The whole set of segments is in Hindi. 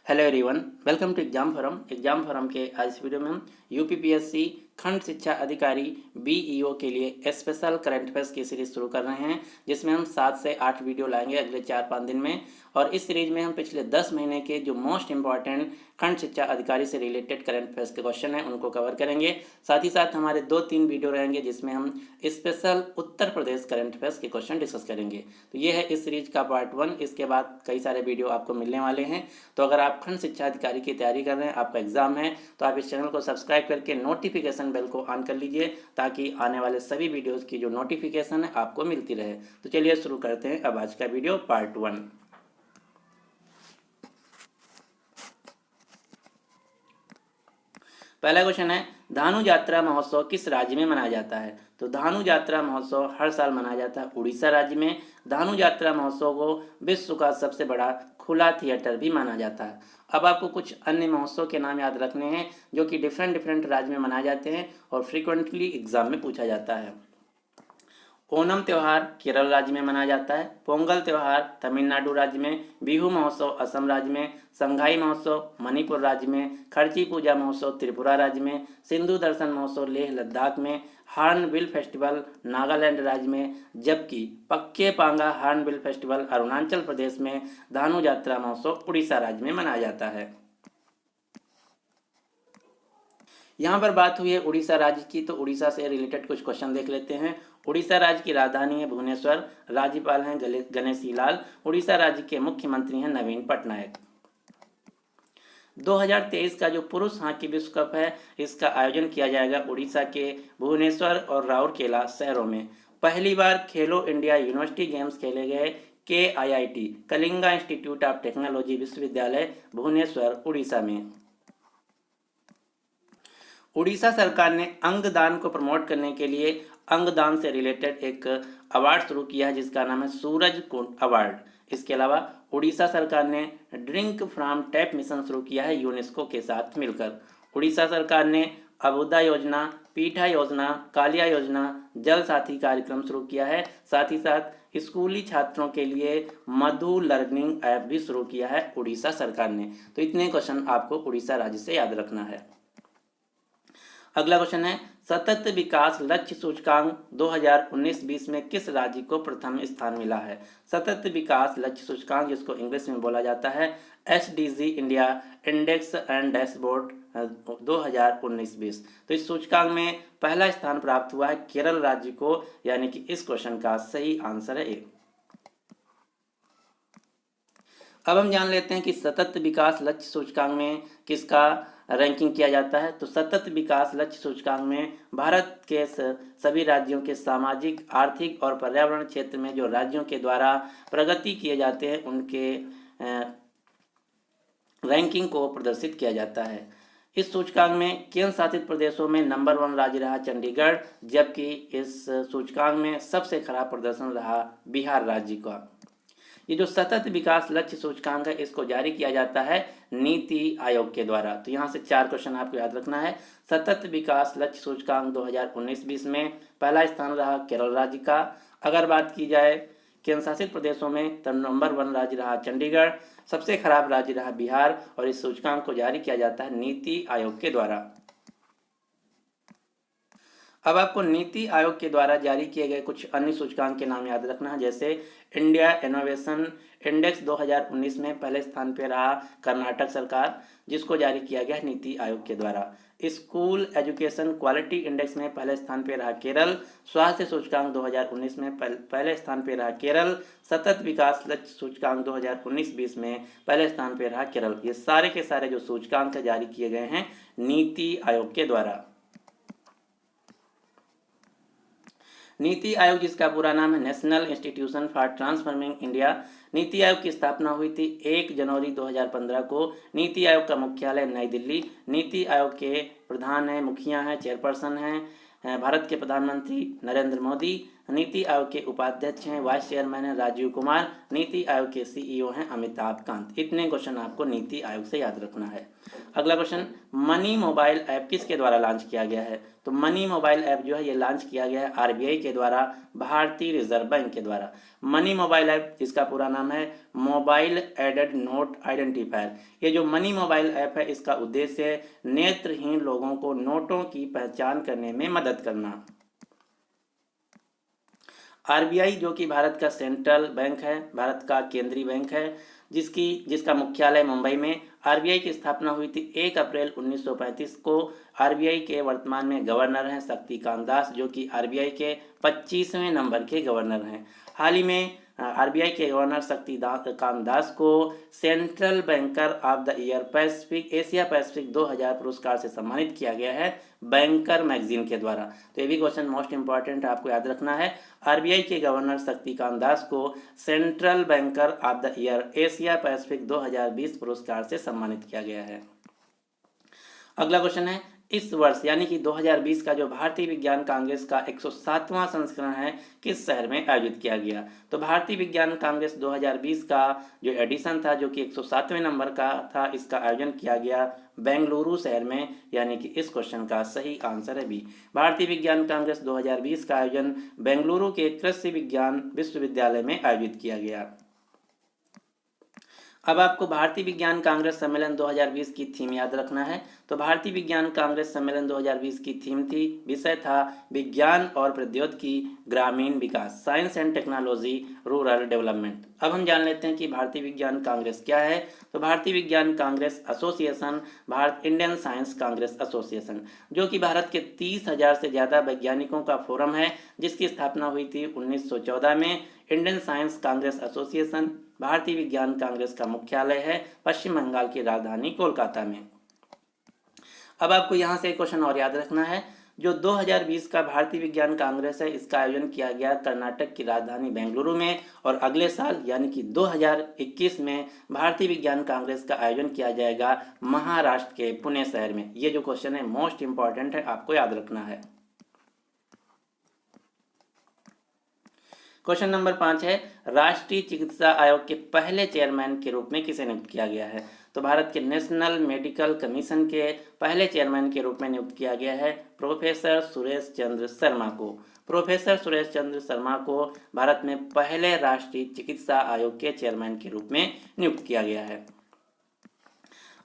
Hello everyone, welcome to exam forum के आज इस वीडियो में हम यूपीपीएससी खंड शिक्षा अधिकारी बीईओ के लिए स्पेशल करंट अफेयर्स की सीरीज शुरू कर रहे हैं, जिसमें हम 7 से 8 वीडियो लाएंगे अगले 4-5 दिन में। और इस सीरीज में हम पिछले 10 महीने के जो मोस्ट इंपॉर्टेंट खंड शिक्षा अधिकारी से रिलेटेड करंट अफेयर्स के क्वेश्चन हैं उनको कवर करेंगे। साथ ही साथ हमारे 2-3 वीडियो रहेंगे जिसमें हम special Uttar Pradesh current affairs के क्वेश्चन डिस्कस करेंगे। तो ये है इस सीरीज का पार्ट 1। इसके बाद कई सारे वीडियो आपको मिलने वाले हैं। तो अगर आप खंड शिक्षा अधिकारी की तैयारी कर रहे हैं, आपका एग्जाम है, तो आप इस चैनल को सब्सक्राइब करके नोटिफिकेशन बेल को ऑन कर लीजिए ताकि आने वाले सभी वीडियोस की जो नोटिफिकेशन है आपको मिलती रहे। तो चलिए शुरू करते हैं अब आज का वीडियो पार्ट 1। पहला क्वेश्चन है, धानु यात्रा महोत्सव किस राज्य में मनाया जाता है? तो धानु यात्रा महोत्सव हर साल मनाया जाता है उड़ीसा राज्य में। धानु यात्रा महोत्सव को विश्व का सबसे बड़ा खुला थिएटर भी माना जाता है। अब आपको कुछ अन्य महोत्सव के नाम याद रखने हैं जो कि डिफरेंट राज्य में मनाए जाते हैं और फ्रीक्वेंटली एग्जाम में पूछा जाता है। ओणम त्यौहार केरल राज्य में मनाया जाता है। पोंगल त्यौहार तमिलनाडु राज्य में। बिहू महोत्सव असम राज्य में। संगाई महोत्सव मणिपुर राज्य में। खर्ची पूजा महोत्सव त्रिपुरा राज्य में। सिंधु दर्शन महोत्सव लेह लद्दाख में। हार्नबिल फेस्टिवल नागालैंड राज्य में, जबकि पक्के पांगा हार्नबिल फेस्टिवल अरुणाचल प्रदेश में। धानु यात्रा महोत्सव उड़ीसा राज्य में मनाया जाता है। यहाँ पर बात हुई है उड़ीसा राज्य की, तो उड़ीसा से रिलेटेड कुछ क्वेश्चन देख लेते हैं। उड़ीसा राज्य की राजधानी है भुवनेश्वर। राज्यपाल हैं गणेशी लाल। उड़ीसा राज्य के मुख्यमंत्री हैं नवीन पटनायक। 2023 का जो पुरुष हॉकी विश्व कप है, इसका आयोजन किया जाएगा उड़ीसा के भुवनेश्वर और राउरकेला शहरों में। पहली बार खेलो इंडिया यूनिवर्सिटी गेम्स खेले गए KIIT Kalinga institute of technology विश्वविद्यालय भुवनेश्वर उड़ीसा में। उड़ीसा सरकार ने अंगदान को प्रमोट करने के लिए अंगदान से रिलेटेड एक अवार्ड शुरू किया है जिसका नाम है सूरज कुंड अवार्ड। इसके अलावा उड़ीसा सरकार ने ड्रिंक फ्रॉम टैप मिशन शुरू किया है यूनेस्को के साथ मिलकर। उड़ीसा सरकार ने अबुदा योजना, पीठा योजना, कालिया योजना, जल साथी कार्यक्रम शुरू किया है। साथ ही साथ स्कूली छात्रों के लिए मधु लर्निंग ऐप भी शुरू किया है उड़ीसा सरकार ने। तो इतने क्वेश्चन आपको उड़ीसा राज्य से याद रखना है। अगला क्वेश्चन है, सतत विकास लक्ष्य सूचकांक 2019-20 में किस राज्य को प्रथम स्थान मिला है? सतत विकास लक्ष्य सूचकांक, जिसको इंग्लिश में बोला जाता है SDG India index and dashboard 2019-20। तो इस सूचकांक में पहला स्थान प्राप्त हुआ है केरल राज्य को, यानी कि इस क्वेश्चन का सही आंसर है ए। अब हम जान लेते हैं कि सतत विकास लक्ष्य सूचकांक में किसका रैंकिंग किया जाता है। तो सतत विकास लक्ष्य सूचकांक में भारत के सभी राज्यों के सामाजिक, आर्थिक और पर्यावरण क्षेत्र में जो राज्यों के द्वारा प्रगति किए जाते हैं उनके रैंकिंग को प्रदर्शित किया जाता है। इस सूचकांक में केंद्र शासित प्रदेशों में नंबर 1 राज्य रहा चंडीगढ़, जबकि इस सूचकांक में सबसे खराब प्रदर्शन रहा बिहार राज्य का। ये जो सतत विकास लक्ष्य सूचकांक है, इसको जारी किया जाता है नीति आयोग के द्वारा। तो यहाँ से 4 क्वेश्चन आपको याद रखना है। सतत विकास लक्ष्य सूचकांक 2019-20 में पहला स्थान रहा केरल राज्य का। अगर बात की जाए केंद्र शासित प्रदेशों में, तो नंबर 1 राज्य रहा चंडीगढ़, सबसे खराब राज्य रहा बिहार, और इस सूचकांक को जारी किया जाता है नीति आयोग के द्वारा। अब आपको नीति आयोग के द्वारा जारी किए गए कुछ अन्य सूचकांक के नाम याद रखना है, जैसे इंडिया इनोवेशन इंडेक्स 2019 में पहले स्थान पर रहा कर्नाटक सरकार, जिसको जारी किया गया नीति आयोग के द्वारा। स्कूल एजुकेशन क्वालिटी इंडेक्स में पहले स्थान पर रहा केरल। स्वास्थ्य सूचकांक 2019 में पहले स्थान पर रहा केरल। सतत विकास लक्ष्य सूचकांक 2019-20 में पहले स्थान पर रहा केरल। ये सारे के सारे जो सूचकांक जारी किए गए हैं नीति आयोग के द्वारा। नीति आयोग, जिसका पूरा नाम है national institution for transforming India, NITI Aayog की स्थापना हुई थी 1 जनवरी 2015 को। नीति आयोग का मुख्यालय नई दिल्ली। नीति आयोग के प्रधान हैं, मुखिया हैं, चेयरपर्सन हैं भारत के प्रधानमंत्री नरेंद्र मोदी। नीति आयोग के उपाध्यक्ष हैं, वाइस चेयरमैन हैं राजीव कुमार, नीति आयोग के सीईओ हैं अमिताभ कांत। इतने क्वेश्चन आपको नीति आयोग से याद रखना है। अगला क्वेश्चन, मनी मोबाइल ऐप किसके द्वारा लॉन्च किया गया है? तो मनी मोबाइल ऐप जो है ये लॉन्च किया गया है आरबीआई के द्वारा, भारतीय रिजर्व बैंक के द्वारा। मनी मोबाइल ऐप, जिसका पूरा नाम है मोबाइल एडेड नोट आइडेंटिफायर। ये जो मनी मोबाइल ऐप है इसका उद्देश्य नेत्रहीन लोगों को नोटों की पहचान करने में मदद करना। आरबीआई जो कि भारत का सेंट्रल बैंक है, भारत का केंद्रीय बैंक है, जिसका मुख्यालय मुंबई में। आरबीआई की स्थापना हुई थी 1 अप्रैल 1935 को। आरबीआई के वर्तमान में गवर्नर हैं शक्तिकांत दास, जो कि आरबीआई के 25वें नंबर के गवर्नर हैं। हाल ही में आरबीआई के गवर्नर शक्तिकांत दास को central banker of the year Asia Pacific 2000 पुरस्कार से सम्मानित किया गया है बैंकर मैगजीन के द्वारा। तो ये भी क्वेश्चन मोस्ट इंपॉर्टेंट आपको याद रखना है। आरबीआई के गवर्नर शक्तिकांत दास को central banker of the year Asia Pacific 2020 पुरस्कार से सम्मानित किया गया है। अगला क्वेश्चन है, इस वर्ष यानी कि 2020 का जो भारतीय विज्ञान कांग्रेस का 107वां संस्करण है किस शहर में आयोजित किया गया? तो भारतीय विज्ञान कांग्रेस 2020 का जो एडिशन था, जो कि 107वें नंबर का था, इसका आयोजन किया गया बेंगलुरु शहर में, यानी कि इस क्वेश्चन का सही आंसर है बी। भारतीय विज्ञान कांग्रेस 2020 का आयोजन बेंगलुरु के कृषि विज्ञान विश्वविद्यालय में आयोजित किया गया। अब आपको भारतीय विज्ञान कांग्रेस सम्मेलन 2020 की थीम याद रखना है। तो भारतीय विज्ञान कांग्रेस सम्मेलन 2020 की थीम थी, विषय था विज्ञान और प्रौद्योगिकी ग्रामीण विकास, science and technology rural development. अब हम जान लेते हैं कि भारतीय विज्ञान कांग्रेस क्या है। तो भारतीय विज्ञान Congress association, Bharat Indian science Congress association, जो कि भारत के 30,000 से ज़्यादा वैज्ञानिकों का फोरम है, जिसकी स्थापना हुई थी 1914 में। इंडियन साइंस कांग्रेस एसोसिएशन भारतीय विज्ञान कांग्रेस का मुख्यालय है पश्चिम बंगाल की राजधानी कोलकाता में। अब आपको यहाँ से एक क्वेश्चन और याद रखना है। जो 2020 का भारतीय विज्ञान कांग्रेस है, इसका आयोजन किया गया कर्नाटक की राजधानी बेंगलुरु में, और अगले साल यानी कि 2021 में भारतीय विज्ञान कांग्रेस का आयोजन किया जाएगा महाराष्ट्र के पुणे शहर में। ये जो क्वेश्चन है मोस्ट इंपॉर्टेंट है, आपको याद रखना है। क्वेश्चन नंबर 5 है, राष्ट्रीय चिकित्सा आयोग के पहले चेयरमैन के रूप में किसे नियुक्त किया गया है? तो भारत के नेशनल मेडिकल कमीशन के पहले चेयरमैन के रूप में नियुक्त किया गया है प्रोफेसर सुरेश चंद्र शर्मा को। प्रोफेसर सुरेश चंद्र शर्मा को भारत में पहले राष्ट्रीय चिकित्सा आयोग के चेयरमैन के रूप में नियुक्त किया गया है।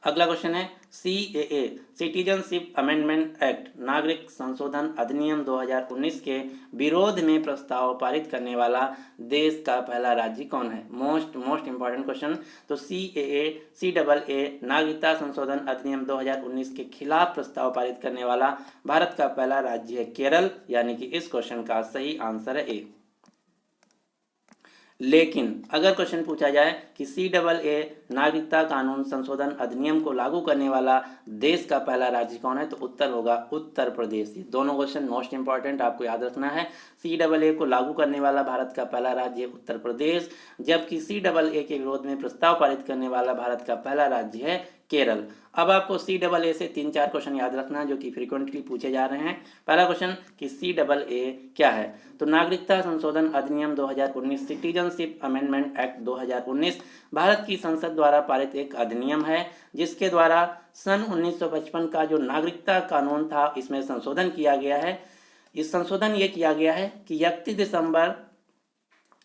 अगला क्वेश्चन है, सीएए सिटीजनशिप अमेंडमेंट एक्ट नागरिक संशोधन अधिनियम 2019 के विरोध में प्रस्ताव पारित करने वाला देश का पहला राज्य कौन है? Most important question. तो सीएए नागरिकता संशोधन अधिनियम 2019 के खिलाफ प्रस्ताव पारित करने वाला भारत का पहला राज्य है केरल, यानी कि इस क्वेश्चन का सही आंसर है ए। लेकिन अगर क्वेश्चन पूछा जाए कि सीएए नागरिकता कानून संशोधन अधिनियम को लागू करने वाला देश का पहला राज्य कौन है, तो उत्तर होगा उत्तर प्रदेश। ये दोनों क्वेश्चन मोस्ट इंपॉर्टेंट, आपको याद रखना है। सीएए को लागू करने वाला भारत का पहला राज्य उत्तर प्रदेश, जबकि सीएए के विरोध में प्रस्ताव पारित करने वाला भारत का पहला राज्य है केरल। अब आपको सीएए से 3-4 क्वेश्चन याद रखना जो कि फ्रीक्वेंटली पूछे जा रहे हैं। पहला क्वेश्चन कि सीएए क्या है? तो नागरिकता संशोधन अधिनियम 2019 सिटीजनशिप अमेंडमेंट एक्ट 2019 भारत की संसद द्वारा पारित एक अधिनियम है, जिसके द्वारा सन 1955 का जो नागरिकता कानून था इसमें संशोधन किया गया है। इस संशोधन ये किया गया है कि 31 दिसंबर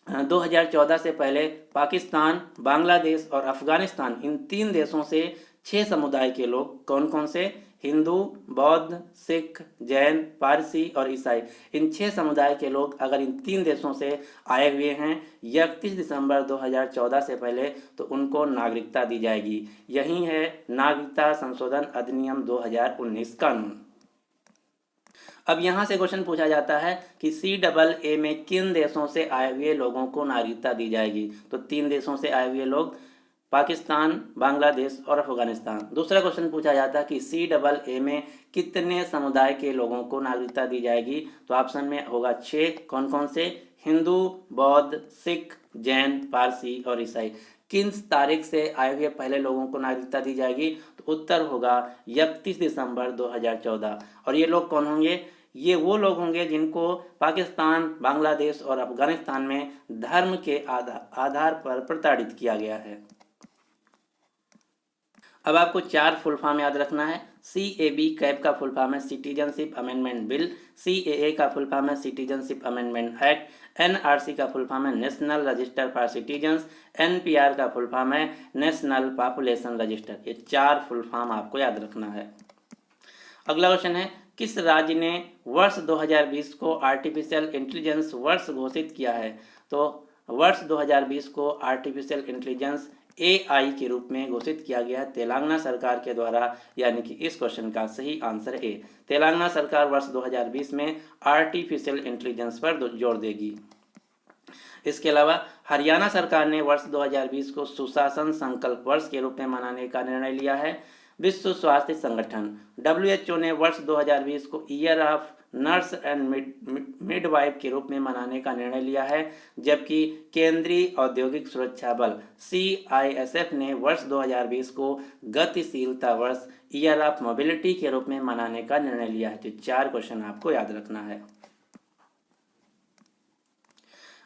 2014 से पहले पाकिस्तान, बांग्लादेश और अफगानिस्तान, इन 3 देशों से 6 समुदाय के लोग, कौन कौन से? हिंदू, बौद्ध, सिख, जैन, पारसी और ईसाई, इन 6 समुदाय के लोग अगर इन 3 देशों से आए हुए हैं 31 दिसंबर 2014 से पहले, तो उनको नागरिकता दी जाएगी। यही है नागरिकता संशोधन अधिनियम 2019 कानून। अब यहाँ से क्वेश्चन पूछा जाता है कि सीएए में किन देशों से आए हुए लोगों को नागरिकता दी जाएगी? तो 3 देशों से आए हुए लोग, पाकिस्तान, बांग्लादेश और अफगानिस्तान। दूसरा क्वेश्चन पूछा जाता है कि सीएए में कितने समुदाय के लोगों को नागरिकता दी जाएगी? तो ऑप्शन में होगा 6, कौन कौन से? हिंदू, बौद्ध, सिख, जैन, पारसी और ईसाई। किन तारीख से आए हुए पहले लोगों को नागरिकता दी जाएगी? तो उत्तर होगा 31 दिसंबर 2014। और ये लोग कौन होंगे? ये वो लोग होंगे जिनको पाकिस्तान, बांग्लादेश और अफगानिस्तान में धर्म के आधार पर प्रताड़ित किया गया है। अब आपको 4 फुल फॉर्म याद रखना है। CAB कैब का फुल फॉर्म है सिटीजनशिप अमेंडमेंट बिल, CAA का फुल फॉर्म है सिटीजनशिप अमेंडमेंट एक्ट, NRC का फुल फॉर्म है national register for citizens, NPR का फुल फॉर्म है नेशनल पॉपुलेशन रजिस्टर। ये 4 फुल फॉर्म आपको याद रखना है। अगला क्वेश्चन है, किस राज्य ने वर्ष 2020 को आर्टिफिशियल इंटेलिजेंस वर्ष घोषित किया है? तो वर्ष 2020 को आर्टिफिशियल इंटेलिजेंस AI के रूप में घोषित किया गया है तेलंगाना सरकार के द्वारा, यानी कि इस क्वेश्चन का सही आंसर है ए। तेलंगाना सरकार वर्ष 2020 में आर्टिफिशियल इंटेलिजेंस पर जोर देगी। इसके अलावा हरियाणा सरकार ने वर्ष 2020 को सुशासन संकल्प वर्ष के रूप में मनाने का निर्णय लिया है। विश्व स्वास्थ्य संगठन WHO ने वर्ष 2020 को year of nurse and midwife के रूप में मनाने का निर्णय लिया है, जबकि केंद्रीय औद्योगिक सुरक्षा बल CISF ने वर्ष 2020 को गतिशीलता वर्ष ईयर ऑफ मोबिलिटी के रूप में मनाने का निर्णय लिया है। तो 4 क्वेश्चन आपको याद रखना है।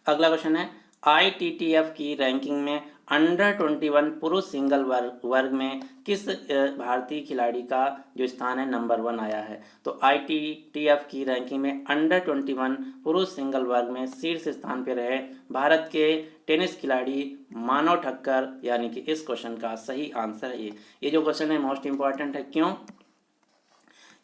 अगला क्वेश्चन है, ITTF की रैंकिंग में अंडर 21 पुरुष सिंगल वर्ग में किस भारतीय खिलाड़ी का जो स्थान है नंबर 1 आया है? तो ITTF की रैंकिंग में अंडर 21 पुरुष सिंगल वर्ग में शीर्ष स्थान पर रहे भारत के टेनिस खिलाड़ी मानव ठक्कर, यानी कि इस क्वेश्चन का सही आंसर है ये जो क्वेश्चन है मोस्ट इंपॉर्टेंट है। क्यों?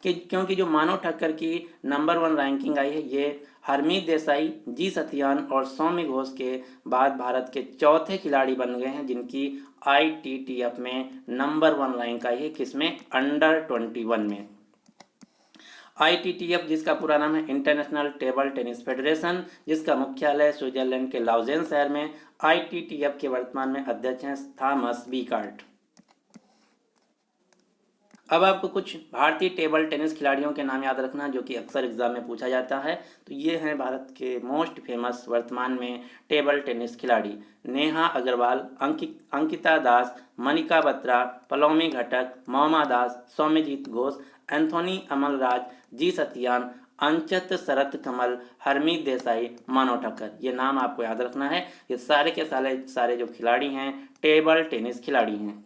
क्योंकि जो मानव ठक्कर की नंबर 1 रैंकिंग आई है ये हरमीत देसाई, जी सतियान और सौम्य घोष के बाद भारत के चौथे खिलाड़ी बन गए हैं जिनकी ITTF में नंबर 1 रैंक आई है। किसमें? अंडर 21 में। ITTF जिसका पूरा नाम है इंटरनेशनल टेबल टेनिस फेडरेशन, जिसका मुख्यालय स्विट्जरलैंड के लाउजेन शहर में। ITTF के वर्तमान में अध्यक्ष हैं थॉमस बीकार्ट। अब आपको कुछ भारतीय टेबल टेनिस खिलाड़ियों के नाम याद रखना जो कि अक्सर एग्जाम में पूछा जाता है। तो ये हैं भारत के मोस्ट फेमस वर्तमान में टेबल टेनिस खिलाड़ी: नेहा अग्रवाल, अंकिता दास, मनिका बत्रा, पलोमी घटक, मौमा दास, सौम्यजीत घोष, एंथोनी अमलराज, जी सतियान, अंचत शरत कमल, हरमीत देसाई, मानव ठक्कर। ये नाम आपको याद रखना है। ये सारे के सारे जो खिलाड़ी हैं टेबल टेनिस खिलाड़ी हैं।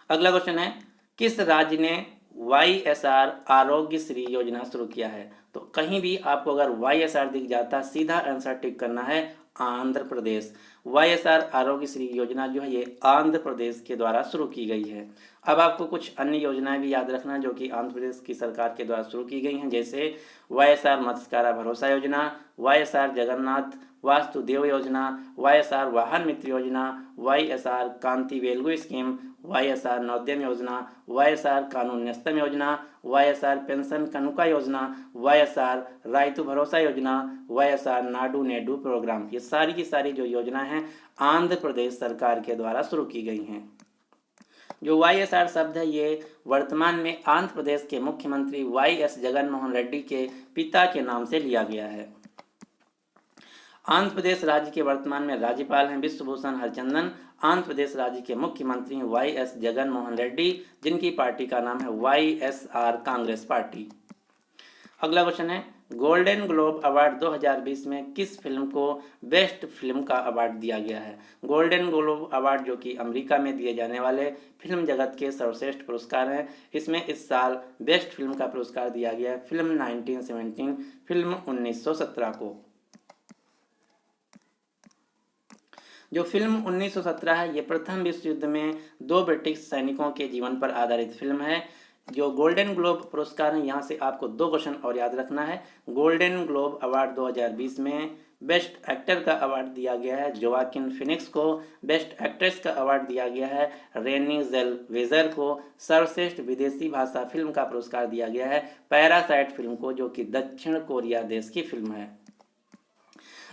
अगला क्वेश्चन है, किस राज्य ने YSR आरोग्यश्री योजना शुरू किया है? तो कहीं भी आपको अगर YSR दिख जाता सीधा आंसर टिक करना है आंध्र प्रदेश। YSR आरोग्यश्री योजना जो है ये आंध्र प्रदेश के द्वारा शुरू की गई है। अब आपको कुछ अन्य योजनाएं भी याद रखना जो कि आंध्र प्रदेश की सरकार के द्वारा शुरू की गई हैं, जैसे YSR मत्स्यकारा भरोसा योजना, YSR जगन्नाथ वास्तुदेव योजना, YSR वाहन मित्र योजना, YSR कांति वेलगु स्कीम, YSR नवोद्यम योजना, YSR कानून न्यस्तम योजना, YSR पेंशन कनुका योजना, YSR रायतु भरोसा योजना, YSR नाडू नेडू प्रोग्राम। ये सारी की सारी जो योजना हैं आंध्र प्रदेश सरकार के द्वारा शुरू की गई हैं। जो YSR शब्द है ये वर्तमान में आंध्र प्रदेश के मुख्यमंत्री YS जगनमोहन रेड्डी के पिता के नाम से लिया गया है। आंध्र प्रदेश राज्य के वर्तमान में राज्यपाल हैं विश्वभूषण हरिचंदन। आंध्र प्रदेश राज्य के मुख्यमंत्री हैं YS जगनमोहन रेड्डी, जिनकी पार्टी का नाम है YSR कांग्रेस पार्टी। अगला क्वेश्चन है, गोल्डन ग्लोब अवार्ड 2020 में किस फिल्म को बेस्ट फिल्म का अवार्ड दिया गया है? गोल्डन ग्लोब अवार्ड जो कि अमेरिका में दिए जाने वाले फिल्म जगत के सर्वश्रेष्ठ पुरस्कार हैं, इसमें इस साल बेस्ट फिल्म का पुरस्कार दिया गया है फिल्म 1917, फिल्म 1917 को। जो फिल्म 1917 है ये प्रथम विश्व युद्ध में 2 ब्रिटिश सैनिकों के जीवन पर आधारित फिल्म है। जो गोल्डन ग्लोब पुरस्कार है यहाँ से आपको 2 क्वेश्चन और याद रखना है। गोल्डन ग्लोब अवार्ड 2020 में बेस्ट एक्टर का अवार्ड दिया गया है जोआकिन फिनिक्स को, बेस्ट एक्ट्रेस का अवार्ड दिया गया है रेनी जेलवेजर को, सर्वश्रेष्ठ विदेशी भाषा फिल्म का पुरस्कार दिया गया है पैरासाइट फिल्म को जो कि दक्षिण कोरिया देश की फिल्म है।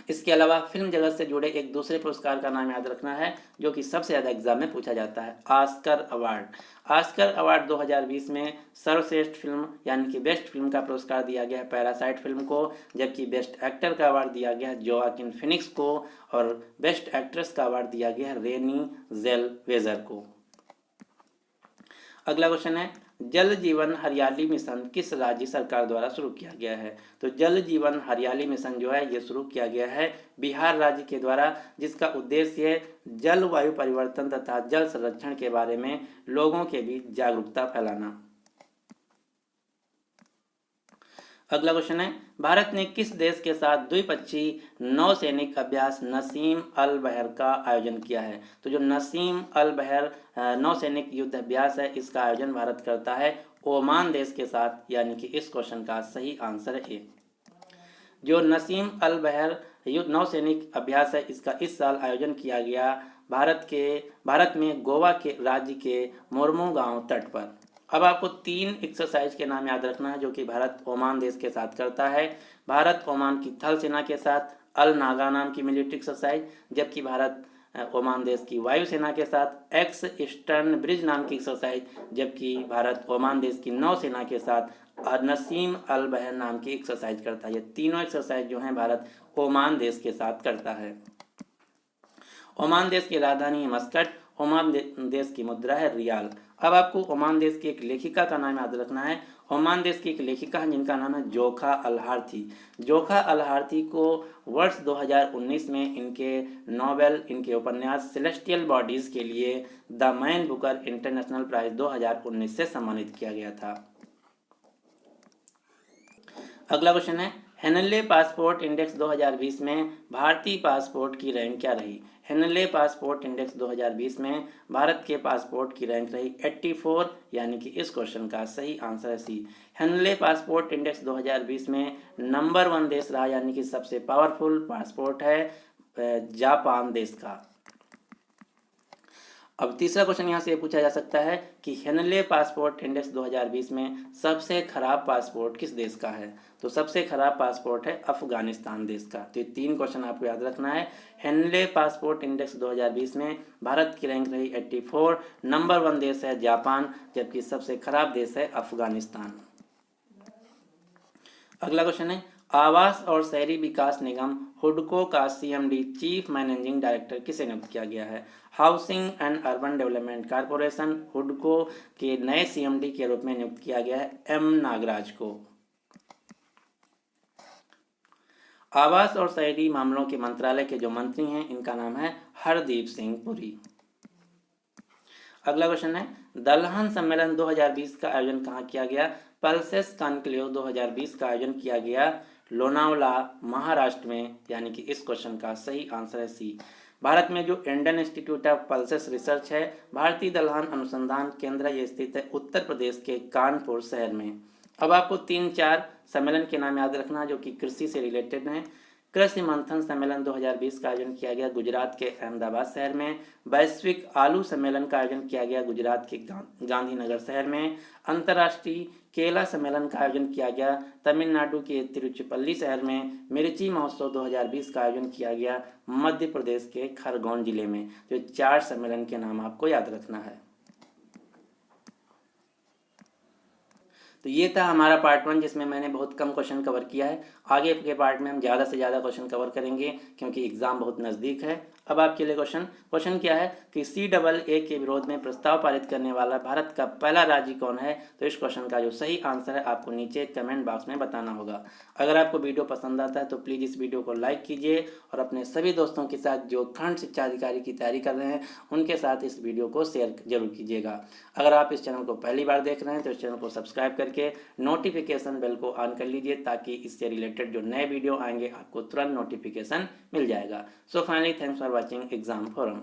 इसके अलावा फिल्म जगत से जुड़े एक दूसरे पुरस्कार का नाम याद रखना है जो कि सबसे ज़्यादा एग्जाम में पूछा जाता है, ऑस्कर अवार्ड। ऑस्कर अवार्ड 2020 में सर्वश्रेष्ठ फिल्म यानी कि बेस्ट फिल्म का पुरस्कार दिया गया है पैरासाइट फिल्म को, जबकि बेस्ट एक्टर का अवार्ड दिया गया है जोआकिन फिनिक्स को और बेस्ट एक्ट्रेस का अवार्ड दिया गया है रेनी जेलवेजर को। अगला क्वेश्चन है, जल जीवन हरियाली मिशन किस राज्य सरकार द्वारा शुरू किया गया है? तो जल जीवन हरियाली मिशन जो है ये शुरू किया गया है बिहार राज्य के द्वारा, जिसका उद्देश्य है जलवायु परिवर्तन तथा जल संरक्षण के बारे में लोगों के बीच जागरूकता फैलाना। अगला क्वेश्चन है, भारत ने किस देश के साथ द्विपक्षीय नौसैनिक अभ्यास नसीम अल बहर का आयोजन किया है? तो जो नसीम अल बहर नौसैनिक युद्ध अभ्यास है, इसका आयोजन भारत करता है ओमान देश के साथ, यानी कि इस क्वेश्चन का सही आंसर है ए। जो नसीम अल बहर युद्ध नौसैनिक अभ्यास है, इसका इस साल आयोजन किया गया भारत में गोवा के राज्य के मोरमो गांव तट पर। अब आपको 3 एक्सरसाइज के नाम याद रखना है जो कि भारत ओमान देश के साथ करता है। भारत ओमान की थल सेना के साथ अल नागा नाम की मिलिट्री एक्सरसाइज, जबकि भारत ओमान देश की वायुसेना के साथ एक्स ईस्टर्न ब्रिज नाम की एक्सरसाइज, जबकि भारत ओमान देश की नौसेना के साथ नसीम अल बहर नाम की एक्सरसाइज करता है। ये तीनों एक्सरसाइज जो हैं भारत ओमान देश के साथ करता है। ओमान देश की राजधानी है मस्कट, ओमान देश की मुद्रा है रियाल। अब आपको ओमान देश की एक लेखिका का नाम याद रखना है। ओमान देश की एक लेखिका है जिनका नाम है जोखा अल हार्थी। जोखा अल हार्थी को वर्ष 2019 में इनके उपन्यास सेलेस्टियल बॉडीज के लिए the Man Booker International Prize 2019 से सम्मानित किया गया था। अगला क्वेश्चन है, हेनले पासपोर्ट इंडेक्स 2020 में भारतीय पासपोर्ट की रैंक क्या रही? हेनले पासपोर्ट इंडेक्स 2020 में भारत के पासपोर्ट की रैंक रही 84, यानी कि इस क्वेश्चन का सही आंसर है सी। हेनले पासपोर्ट इंडेक्स 2020 में नंबर 1 देश रहा, यानी कि सबसे पावरफुल पासपोर्ट है जापान देश का। अब तीसरा क्वेश्चन यहाँ से पूछा जा सकता है कि हेनले पासपोर्ट इंडेक्स 2020 में सबसे खराब पासपोर्ट किस देश का है? तो सबसे खराब पासपोर्ट है अफगानिस्तान देश का। तो ये 3 क्वेश्चन आपको याद रखना है। हेनले पासपोर्ट इंडेक्स 2020 में भारत की रैंक रही 84, नंबर 1 देश है जापान, जबकि सबसे खराब देश है अफगानिस्तान। अगला क्वेश्चन है, आवास और शहरी विकास निगम हुडको का सीएमडी चीफ मैनेजिंग डायरेक्टर किसे नियुक्त किया गया है? Housing and urban development corporation हुडको के नए सीएमडी के रूप में नियुक्त किया गया है एम नागराज को। आवास और शहरी मामलों के मंत्रालय के जो मंत्री हैं, इनका नाम है हरदीप सिंह पुरी। अगला क्वेश्चन है, दलहन सम्मेलन 2020 का आयोजन कहाँ किया गया? पल्सेस कॉन्क्लेव 2020 का आयोजन किया गया लोनावला महाराष्ट्र में, यानी कि इस क्वेश्चन का सही आंसर है सी। भारत में जो Indian institute of pulses research है, भारतीय दलहन अनुसंधान केंद्र, ये स्थित है उत्तर प्रदेश के कानपुर शहर में। अब आपको 3-4 सम्मेलन के नाम याद रखना जो कि कृषि से रिलेटेड हैं। कृषि मंथन सम्मेलन 2020 का आयोजन किया गया गुजरात के अहमदाबाद शहर में। वैश्विक आलू सम्मेलन का आयोजन किया गया गुजरात के गांधीनगर शहर में। अंतर्राष्ट्रीय केला सम्मेलन का आयोजन किया गया तमिलनाडु के तिरुचिपल्ली शहर में। मिर्ची महोत्सव 2020 का आयोजन किया गया मध्य प्रदेश के खरगोन जिले में। तो 4 सम्मेलन के नाम आपको याद रखना है। तो ये था हमारा पार्ट 1, जिसमें मैंने बहुत कम क्वेश्चन कवर किया है। आगे के पार्ट में हम ज़्यादा से ज़्यादा क्वेश्चन कवर करेंगे क्योंकि एग्जाम बहुत नज़दीक है। अब आपके लिए क्वेश्चन क्या है कि CAA के विरोध में प्रस्ताव पारित करने वाला भारत का पहला राज्य कौन है? तो इस क्वेश्चन का जो सही आंसर है आपको नीचे कमेंट बॉक्स में बताना होगा। अगर आपको वीडियो पसंद आता है तो प्लीज़ इस वीडियो को लाइक कीजिए और अपने सभी दोस्तों के साथ जो खंड शिक्षा अधिकारी की तैयारी कर रहे हैं उनके साथ इस वीडियो को शेयर जरूर कीजिएगा। अगर आप इस चैनल को पहली बार देख रहे हैं तो इस चैनल को सब्सक्राइब करके नोटिफिकेशन बेल को ऑन कर लीजिए ताकि इससे रिलेटेड जो नए वीडियो आएंगे आपको तुरंत नोटिफिकेशन मिल जाएगा। So finally thanks for watching exam forum.